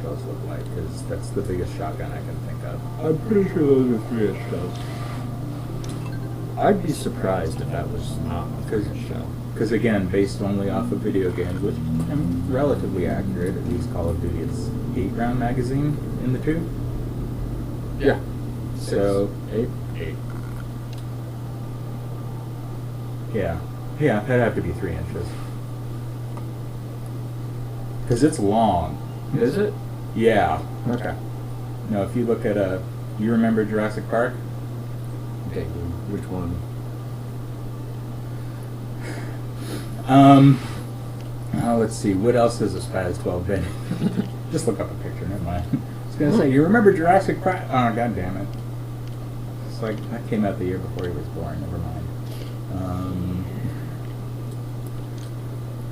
shells look like, because that's the biggest shotgun I can think of. I'm pretty sure those are 3-inch shells. I'd be surprised if that was not a 3-inch shell. Because again, based only off of video games, which I mean, relatively accurate, at least Call of Duty, it's 8-round magazine in the two. Yeah. So 8. yeah, that'd have to be 3 inches. Because it's long. Is it? Yeah. Okay. No, if you look at you remember Jurassic Park? Okay, which one? Let's see. What else has a Spaz 12 been? Just look up a picture. Never mind. I was gonna say, you remember Jurassic Park? Oh, god damn it! It's like that came out the year before he was born. Never mind.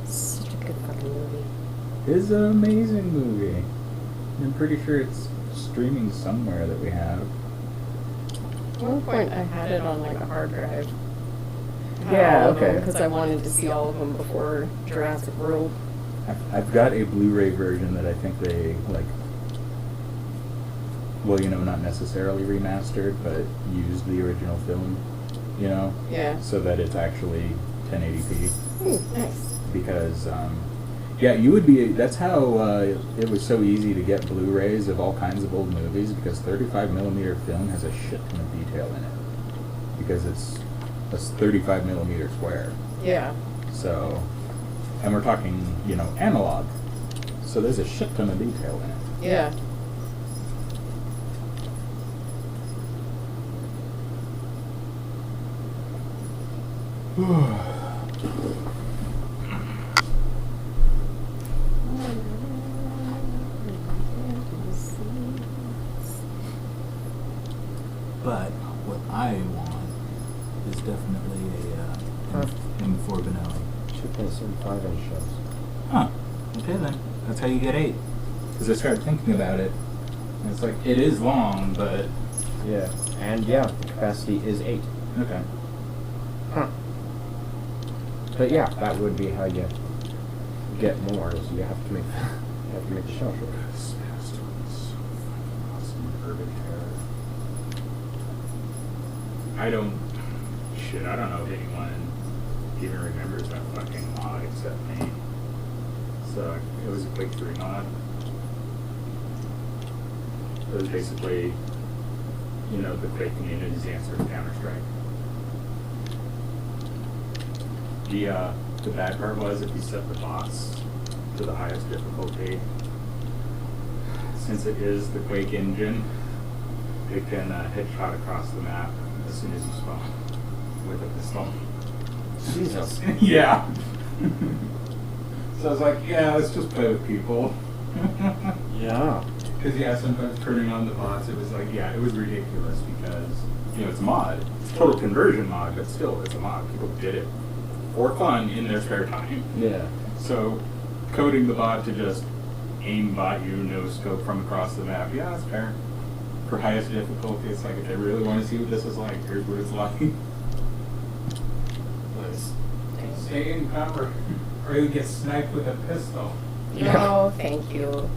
Such a good fucking movie. It's an amazing movie. I'm pretty sure it's streaming somewhere that we have. At one point, I had it on like a hard drive. Yeah, okay. Because I wanted to see all of them before Jurassic World. I've got a Blu-ray version that I think they like. Well, you know, not necessarily remastered, but used the original film. You know. Yeah. So that it's actually 1080p. Ooh, nice. Because yeah, you would be. That's how it was so easy to get Blu-rays of all kinds of old movies, because 35mm film has a shit ton of detail in it, because it's a 35mm square. Yeah. So, and we're talking, you know, analog. So there's a shit ton of detail in it. Yeah. But what I want is definitely a M4 Benelli. 2.75-inch shells. Huh. Okay then. That's how you get 8. Because I started thinking about it, and it's like, it is long, but... Yeah. And yeah, the capacity is 8. Okay. Huh. But yeah, that would be how you get more, is you have to make the shell shorter. I don't know if anyone even remembers that fucking mod except me. So it was a Quake 3 mod. It was basically, you know, the Quake community's answer to Counter-Strike. The bad part was if you set the bots to the highest difficulty, since it is the Quake engine, it can headshot across the map as soon as you spawn with a pistol. Jesus. Yeah. So I was like, yeah, let's just play with people. Yeah. Because yeah, sometimes turning on the bots, it was like, yeah, it was ridiculous because, you know, it's a mod. It's a total conversion mod, but still, it's a mod. People did it for fun in their spare time. Yeah. So coding the bot to just aim bot you, no scope from across the map, yeah, that's fair. For highest difficulty, it's like, if I really want to see what this is like, here's what it's like. Let's stay in cover, or you get sniped with a pistol. No, thank you.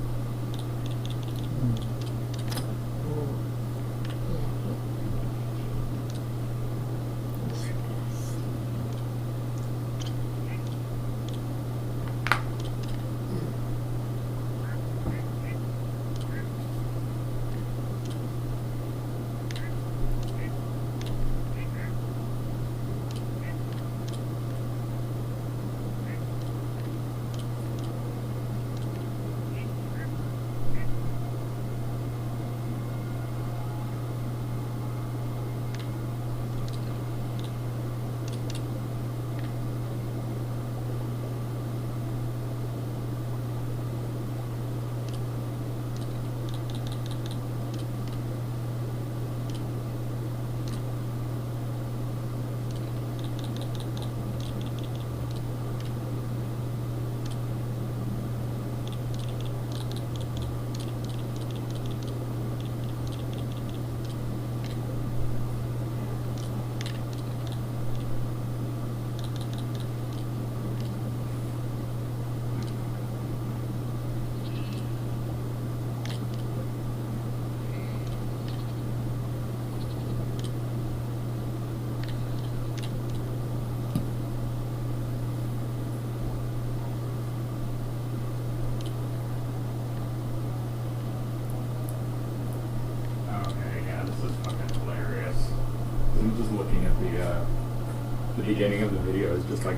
the beginning of the video is just like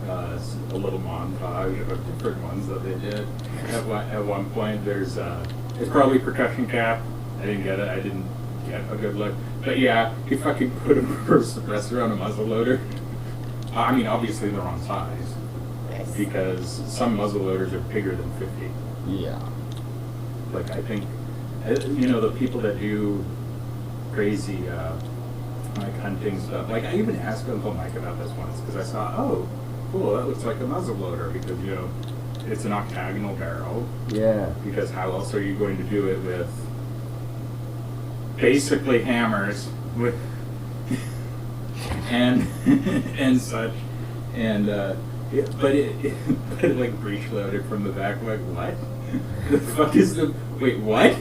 a little montage of different ones that they did. At one point, there's it's probably percussion cap. I didn't get it. I didn't get a good look. But yeah, he fucking put a reverse suppressor on a muzzle loader. I mean, obviously the wrong size Nice. because some muzzle loaders are bigger than 50. Yeah. Like I think, you know, the people that do crazy like hunting stuff. Like I even asked Uncle Mike about this once because I saw, oh, cool, that looks like a muzzle loader because you know it's an octagonal barrel. Yeah. Because how else are you going to do it with basically hammers with and and such and but it like breech loaded from the back. Like what? The fuck is the wait? What?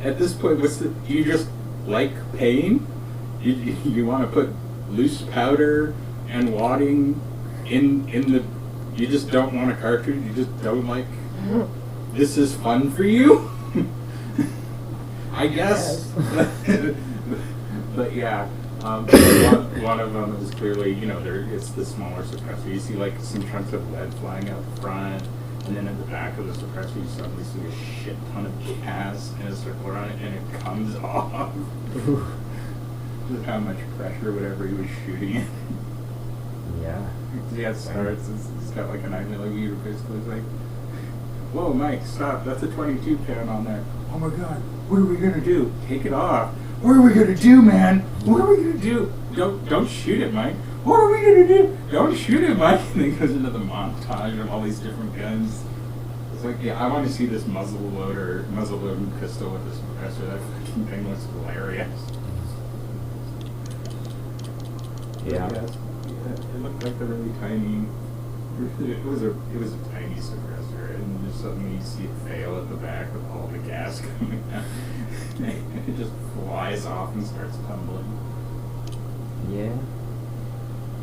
At this point, what's the? Do you just like pain? You want to put loose powder and wadding in the? You just don't want a cartridge. You just don't like. This is fun for you. I guess. But yeah, one of them is clearly, you know, it's the smaller suppressor. You see like some chunks of lead flying out front, and then at the back of the suppressor you suddenly see a shit ton of gas in a circle around it, and it comes off. With how much pressure whatever he was shooting it. Yeah. Yeah, it starts, it's got like a 9mm pistol. It's like, whoa, Mike, stop, that's a 22 pound on there. Oh my god, what are we gonna do? Take it off. What are we gonna do, man? What are we gonna do? Don't shoot it, Mike. What are we gonna do? Don't shoot it, Mike. And then goes into the montage of all these different guns. It's like, yeah, I want to see this muzzle loading pistol with this suppressor. That fucking thing looks hilarious. Yeah. It looked like a really tiny. It was a tiny suppressor, and just suddenly you see it fail at the back with all the gas coming out. It just flies off and starts tumbling. Yeah.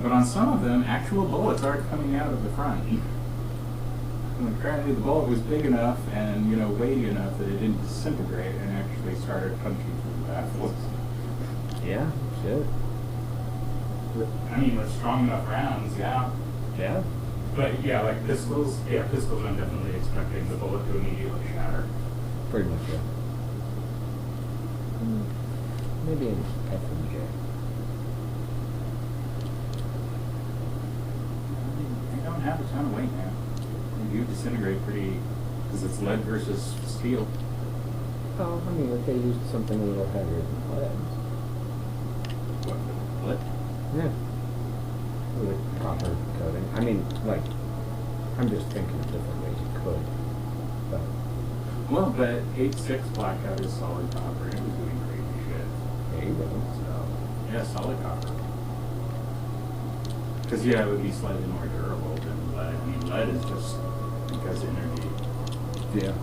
But on some of them, actual bullets aren't coming out of the front. And apparently the bullet was big enough and, you know, weighty enough that it didn't disintegrate and actually started punching through the baffles. Yeah. Shit. I mean, with strong enough rounds, yeah. Yeah. But yeah, like pistols, I'm definitely expecting the bullet to immediately shatter. Pretty much, yeah. Maybe an FMJ. They don't have a ton of weight now. They do disintegrate pretty, because it's lead versus steel. Oh, I mean, if they used something a little heavier than lead. What? Yeah. With copper coating. I mean, like, I'm just thinking of different ways you could. But Well, but 8.6 blackout is solid copper, and it was doing crazy shit. there you go. So, yeah, solid copper. Because, yeah, it would be slightly more durable than lead. I mean, lead is just because energy. Yeah.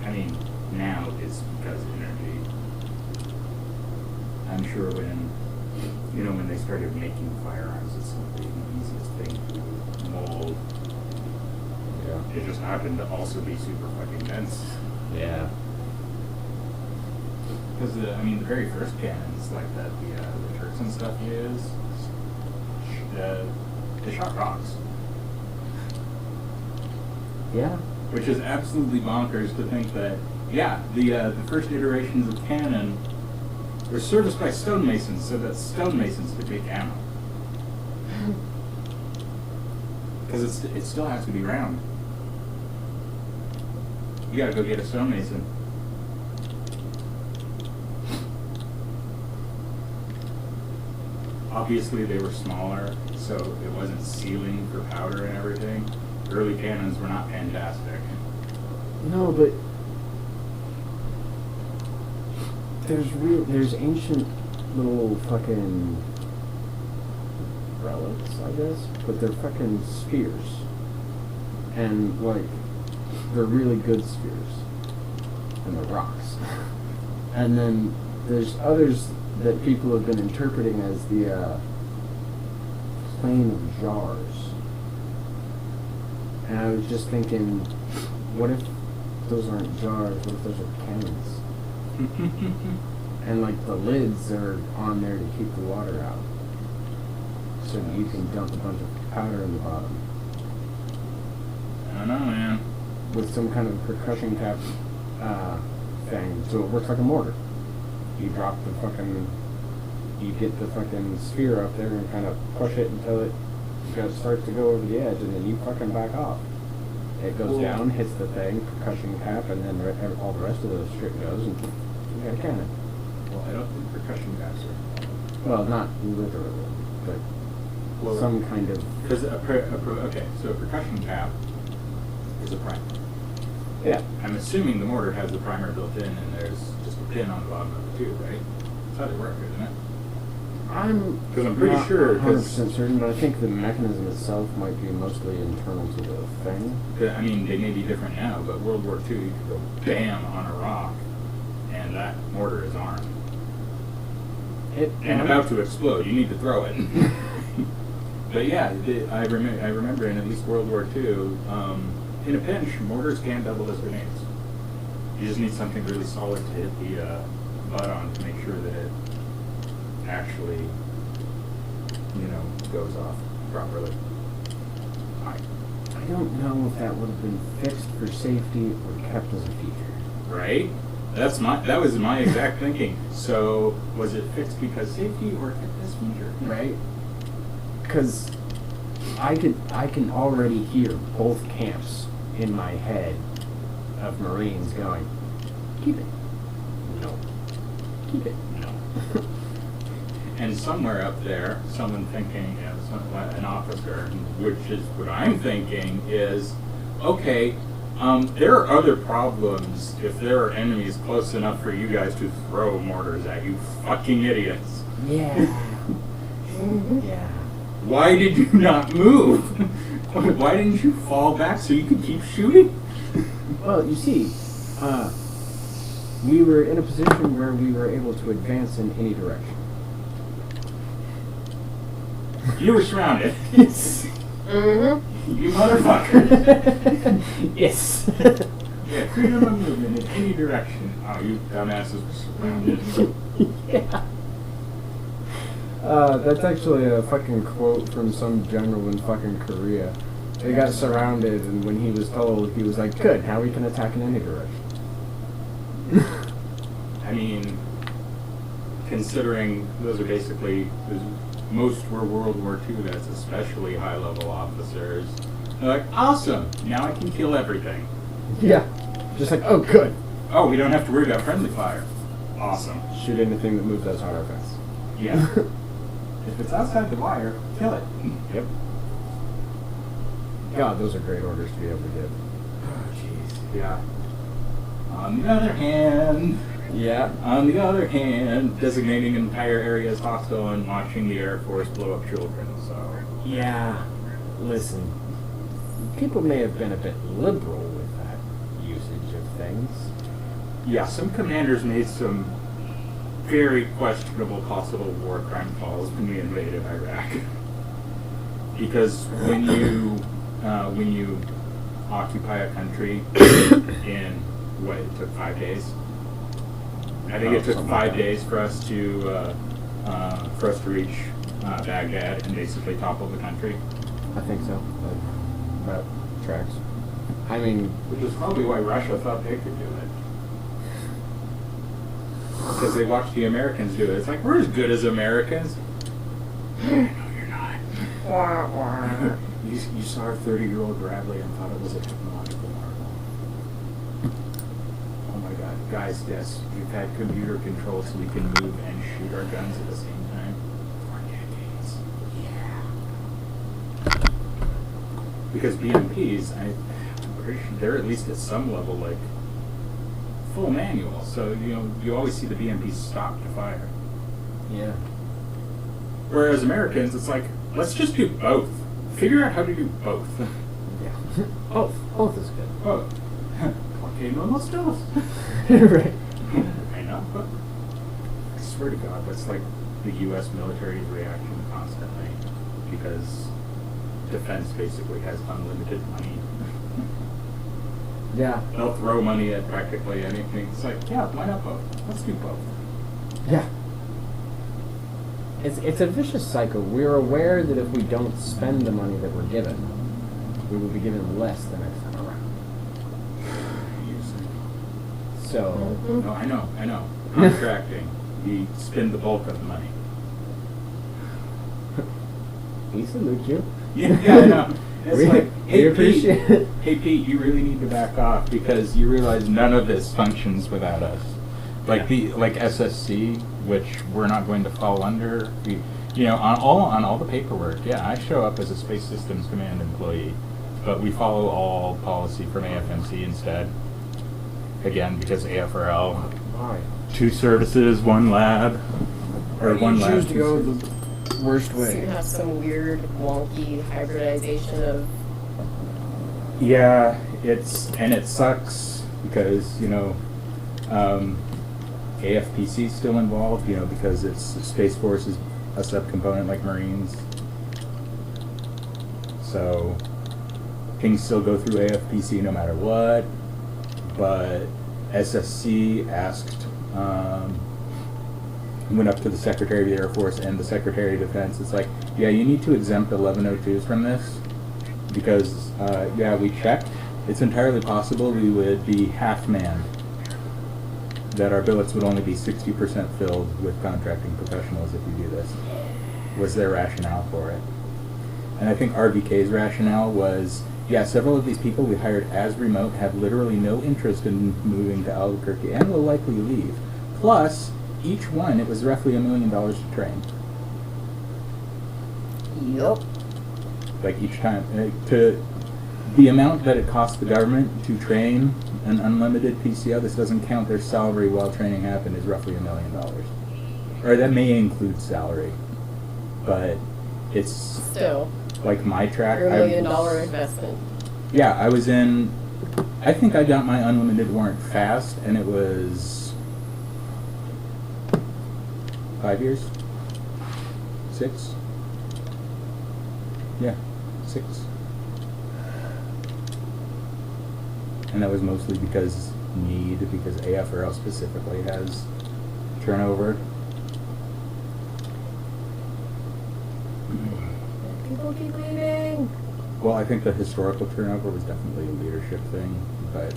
I mean, now it's because energy. I'm sure when they started making firearms, it's not the easiest thing to mold. Yeah. It just happened to also be super fucking dense. Yeah. Because, the very first cannons like that, the Turks and stuff use, they shot rocks. Yeah. Which is absolutely bonkers to think that, yeah, the first iterations of cannon were serviced by stonemasons so that stonemasons could make ammo. Because it still has to be round. You gotta go get a stonemason. Obviously they were smaller, so it wasn't sealing for powder and everything. Early cannons were not fantastic. No, but there's ancient little fucking relics, I guess, but they're fucking spheres, and like they're really good spheres, and they're rocks. And then there's others that people have been interpreting as the plane of jars. And I was just thinking, what if those aren't jars? What if those are cannons? And like the lids are on there to keep the water out. So you can dump a bunch of powder in the bottom. I don't know, man. With some kind of percussion cap thing. So it works like a mortar. You drop the fucking... You get the fucking sphere up there and kind of push it until it starts to go over the edge, and then you fucking back off. It goes down, hits the thing, percussion cap, and then all the rest of the shit goes, and you got a cannon. Well, I don't think percussion caps are. Well, not literally, but Well, some kind of... Because okay, so a percussion cap is a primer. Yeah. I'm assuming the mortar has a primer built in, and there's just a pin on the bottom of it too, right? That's how they work, isn't it? Because I'm pretty not sure. 100% certain, but I think the mechanism itself might be mostly internal to the thing. I mean, they may be different now, but World War II, you could go bam on a rock, and that mortar is armed. And about to explode. You need to throw it. But yeah, I remember in at least World War II, in a pinch, mortars can double as grenades. You just need something really solid to hit the butt on to make sure that it actually, goes off properly. I don't know if that would have been fixed for safety or kept as a feature. Right? That was my exact thinking. So was it fixed because safety or kept as feature? Right? Because I can already hear both camps in my head of Marines going, keep it. No. Keep it. No. And somewhere up there, someone thinking, an officer, which is what I'm thinking, is, okay, there are other problems if there are enemies close enough for you guys to throw mortars at you fucking idiots. Yeah. Yeah. Why did you not move? Why didn't you fall back so you could keep shooting? Well, you see, we were in a position where we were able to advance in any direction. You were surrounded. Yes. Mm-hmm. You motherfucker. Yes. Yeah, freedom of movement in any direction. Oh, you dumbasses were surrounded. Yeah. That's actually a fucking quote from some general in fucking Korea. They got surrounded, and when he was told, he was like, good, now we can attack in any direction. I mean, considering those are basically, most were World War II, that's especially high-level officers. They're like, awesome, now I can kill everything. Yeah. Just like, oh, good. Oh, we don't have to worry about friendly fire. Awesome. Shoot anything that moves outside our fence. Yeah. If it's outside the wire, kill it. Yep. God, those are great orders to be able to give. Oh, jeez. Yeah. On the other hand, designating an entire area as hostile and watching the Air Force blow up children, so... Yeah. Listen, people may have been a bit liberal with that usage of things. Yeah, some commanders made some very questionable possible war crime calls when we invaded Iraq. Because when you occupy a country in, what, it took 5 days? I think it took 5 days for us to reach Baghdad and basically topple the country. I think so. That tracks. I mean, Which is probably why Russia thought they could do it. Because they watched the Americans do it. It's like, we're as good as Americans. No, you're not. You saw a 30-year-old Bradley and thought it was a technological marvel. Oh my god. Guys, yes, we've had computer control so we can move and shoot our guns at the same time for decades. Yeah. Because BMPs, I'm pretty sure they're at least at some level like full manual, so you always see the BMPs stop to fire. yeah. Whereas Americans, it's like, let's just do both. Figure out how to do both. Yeah. Both is good. Both. Okay, no los dos. Right. I know, but I swear to God, that's like the U.S. military's reaction constantly, because defense basically has unlimited money. Yeah. They'll throw money at practically anything. It's like, yeah, why not both? Let's do both. Yeah. It's a vicious cycle. We're aware that if we don't spend the money that we're given, we will be given less the next time around. So, No, I know. Contracting, you spend the bulk of the money. we salute you. Yeah, I know. It's We- like, we hey, appreciate Pete, it. hey Pete, you really need to back off because you realize none of this functions without us. Like like SSC, which we're not going to fall under. On all the paperwork. Yeah, I show up as a Space Systems Command employee, but we follow all policy from AFMC instead. Again, because AFRL, Why? 2 services, 1 lab, or 1 lab. choose to go the worst So you way. have some weird, wonky hybridization of. Yeah, it sucks because AFPC is still involved. Because it's Space Force is a subcomponent like Marines, so things still go through AFPC no matter what. But SSC asked, went up to the Secretary of the Air Force and the Secretary of Defense. It's like, yeah, you need to exempt 1102s from this because, we checked. It's entirely possible we would be half manned. That our billets would only be 60% filled with contracting professionals if we do this. Was their rationale for it. And I think RVK's rationale was, several of these people we hired as remote have literally no interest in moving to Albuquerque and will likely leave. Plus, each one, it was roughly $1 million to train. Yup. Like each time. To the amount that it costs the government to train an unlimited PCO, this doesn't count their salary while training happened, is roughly $1 million. Or that may include salary. But it's Still, like my track. your $1 million investment. Yeah, I was in. I think I got my unlimited warrant fast, and it was 5 years, 6. Yeah, 6. And that was mostly because AFRL specifically has turnover. People keep leaving. Well, I think the historical turnover was definitely a leadership thing, but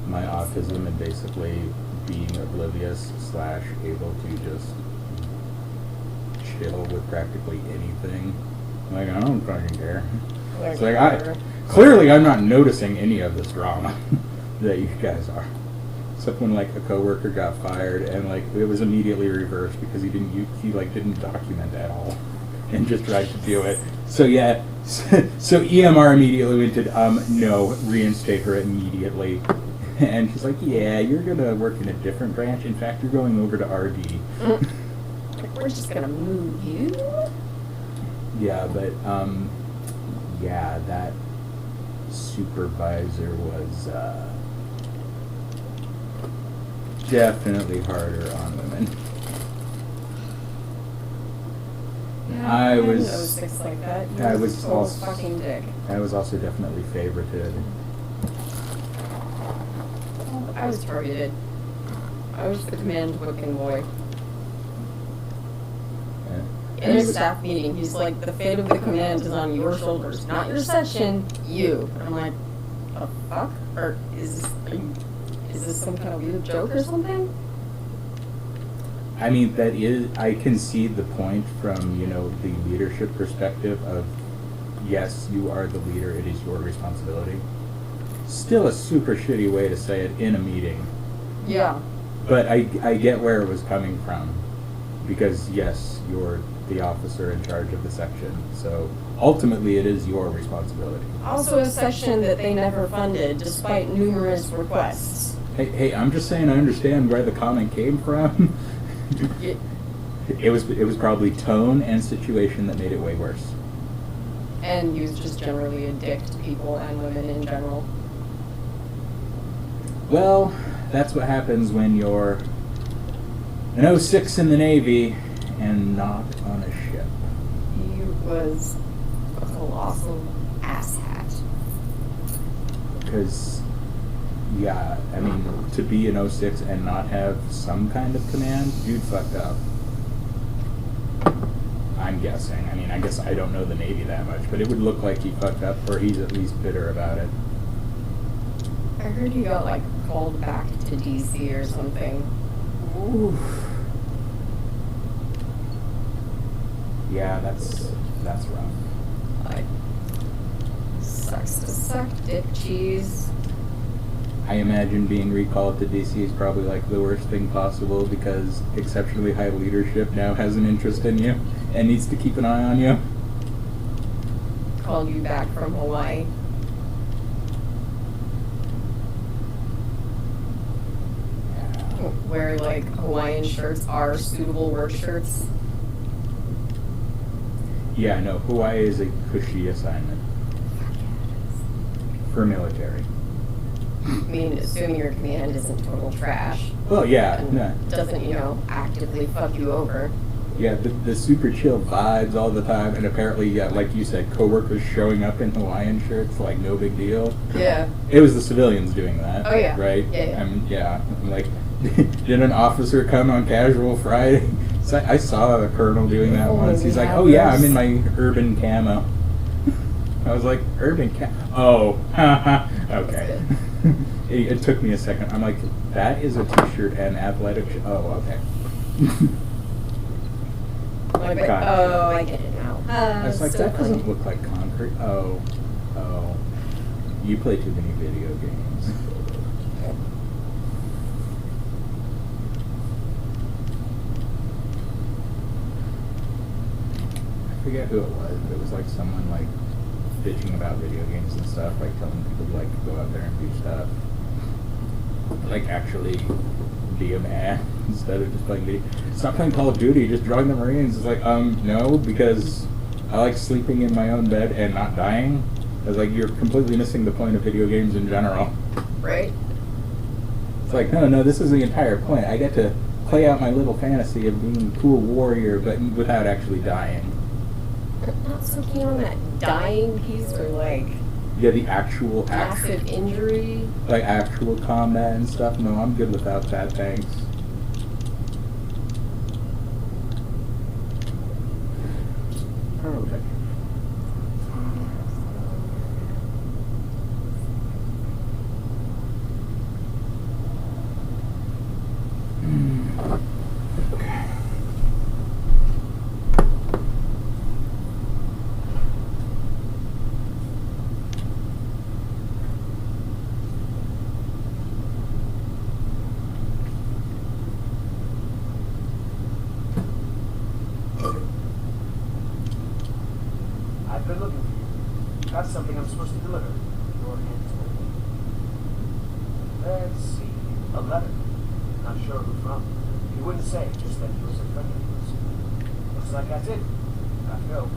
my autism and basically being oblivious / able to just chill with practically anything. Like, I don't fucking care. It's like, clearly I'm not noticing any of this drama that you guys are. Except when, like, a coworker got fired and, like, it was immediately reversed because he didn't document at all and just tried to do it. So, yeah, so EMR immediately went to, no, reinstate her immediately. And she's like, yeah, you're going to work in a different branch. In fact, you're going over to RD. We're just gonna move you. Yeah, but, that supervisor was, definitely harder on women. Yeah, I didn't was- know six like that. You I were was a total also- fucking dick. I was also definitely favorited. I was targeted. I was the command booking boy. In a staff meeting, he's like, the fate of the command is on your shoulders, not your section, you. And I'm like, the fuck? Or is this some kind of weird joke or something? I mean, I can see the point from, the leadership perspective of, yes, you are the leader, it is your responsibility. Still a super shitty way to say it in a meeting. Yeah. But I get where it was coming from. Because, yes, you're the officer in charge of the section. So, ultimately, it is your responsibility. Also a section that they never funded, despite numerous requests. Hey, I'm just saying I understand where the comment came from. It was probably tone and situation that made it way worse. And he was just generally a dick to people and women in general. Well, that's what happens when you're an 06 in the Navy and not on a ship. He was a colossal asshat. Because Yeah, I mean, to be an 06 and not have some kind of command, dude fucked up. I'm guessing. I mean, I guess I don't know the Navy that much, but it would look like he fucked up, or he's at least bitter about it. I heard he got like called back to DC or something. Ooh. Yeah, that's rough. Like, sucks to suck, dick cheese. I imagine being recalled to DC is probably like the worst thing possible because exceptionally high leadership now has an interest in you and needs to keep an eye on you. Called you back from Hawaii. Where like Hawaiian shirts are suitable work shirts. Yeah, no, Hawaii is a cushy assignment for military. I mean, assuming your command isn't total trash. Well, yeah, And no. doesn't, actively fuck you over. Yeah, the super chill vibes all the time, and apparently, yeah, like you said, coworkers showing up in Hawaiian shirts, like no big deal. Yeah. It was the civilians doing that. Oh, yeah. Right? Yeah. I'm like, did an officer come on casual Friday? So I saw a colonel doing that Oh, once. He's we like, have oh yeah, those. I'm in my urban camo. I was like, urban camo? Oh, okay. It took me a second. I'm like, that is a t-shirt and athletic oh, okay. Like, Gotcha. oh, I get it now. I was like, so that doesn't funny. look like concrete. Oh. You play too many video games. I forget who it was, but it was like someone like bitching about video games and stuff, like telling people to like go out there and do stuff. Like actually be a man instead of just playing video. Stop playing Call of Duty, just join the Marines. It's like, no, because I like sleeping in my own bed and not dying. I was like, you're completely missing the point of video games in general. Right? It's like, no, this is the entire point. I get to play out my little fantasy of being a cool warrior, but without actually dying. Not so keen on that dying piece or like Yeah, the actual massive injury. like actual combat and stuff. No, I'm good without that, thanks. Okay. Okay. I've been looking for you. Got something I'm supposed to deliver. Your hands hold. Let's see. A letter. Not sure who from. He wouldn't say, just that he was a friend of yours. Looks like that's it. Gotta go.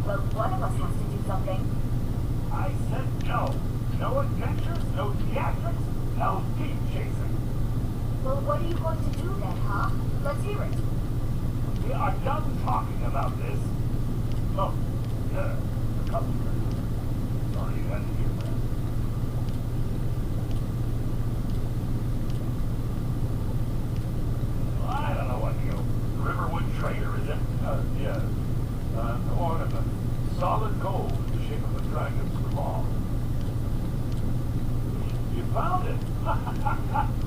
Well, one of us has to do something. I said no. No adventures, no theatrics, no deep chasing. Well, what are you going to do then, huh? Let's hear it. We are done talking about this. Oh, yeah, the customer. Sorry you had to hear that. Well, I don't know what you... Riverwood Trader, is it? Yeah. The one of the solid gold in the shape of a dragon's claw. You found it!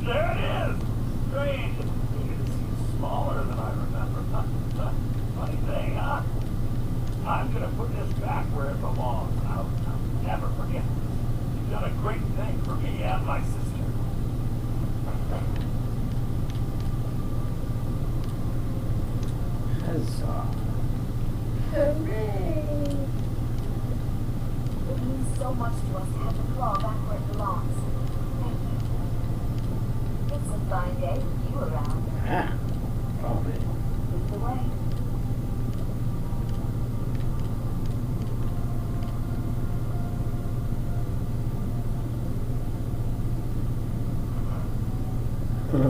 There it is! Strange. It seems smaller than I remember. Funny thing, huh? I'm gonna put this back where it belongs. I'll never forget this. You've done a great thing for me and my sister. Huzzah. Hooray! It means so much to us to have the claw back where it belongs. Thank you. It's a fine day with you around. Ah. Oh, man. Lead the way. $63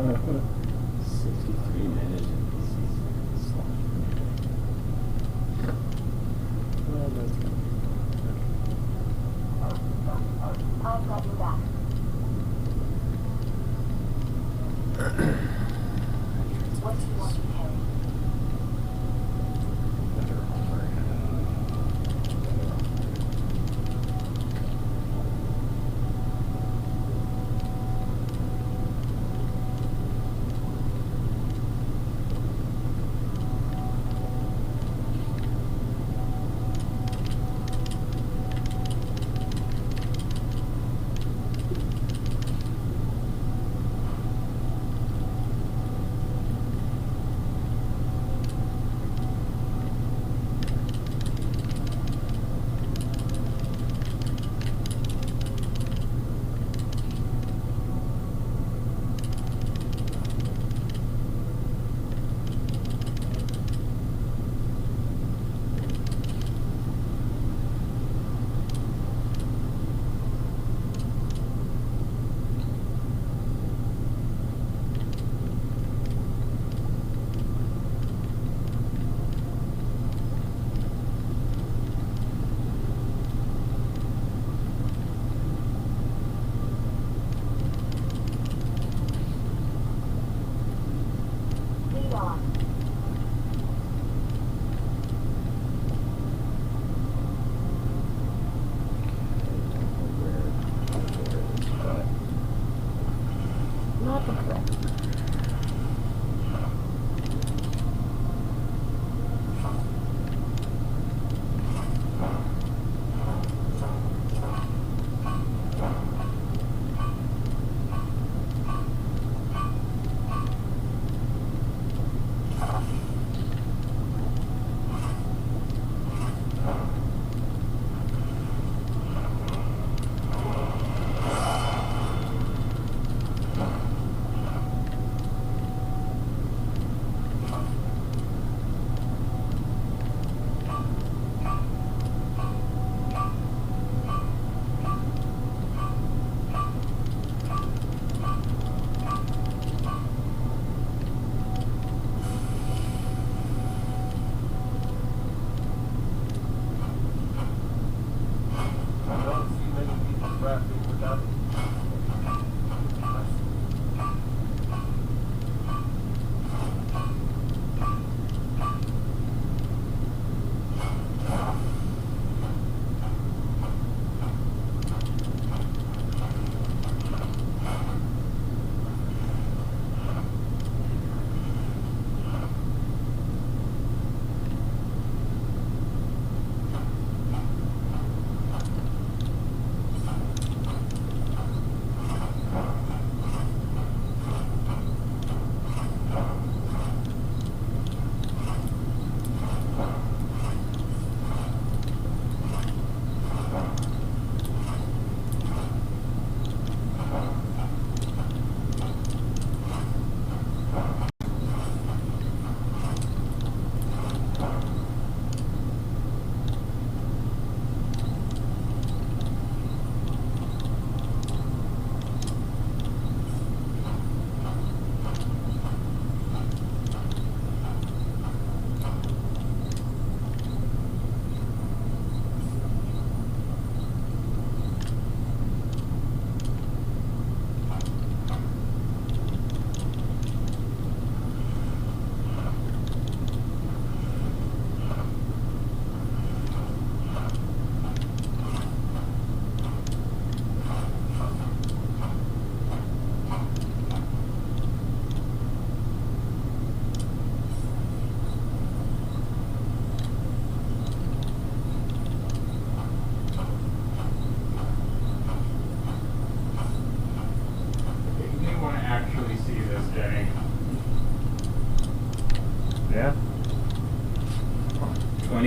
Well, that's good. I've got your back. What do you want to carry?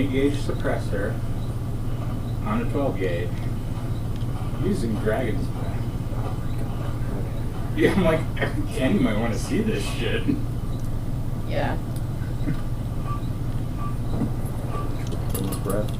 20 gauge suppressor on a 12 gauge using Dragon's Breath. Yeah, I'm like, Ken, you might want to see this shit. Yeah. Dragon's Breath.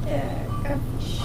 Yeah, gosh.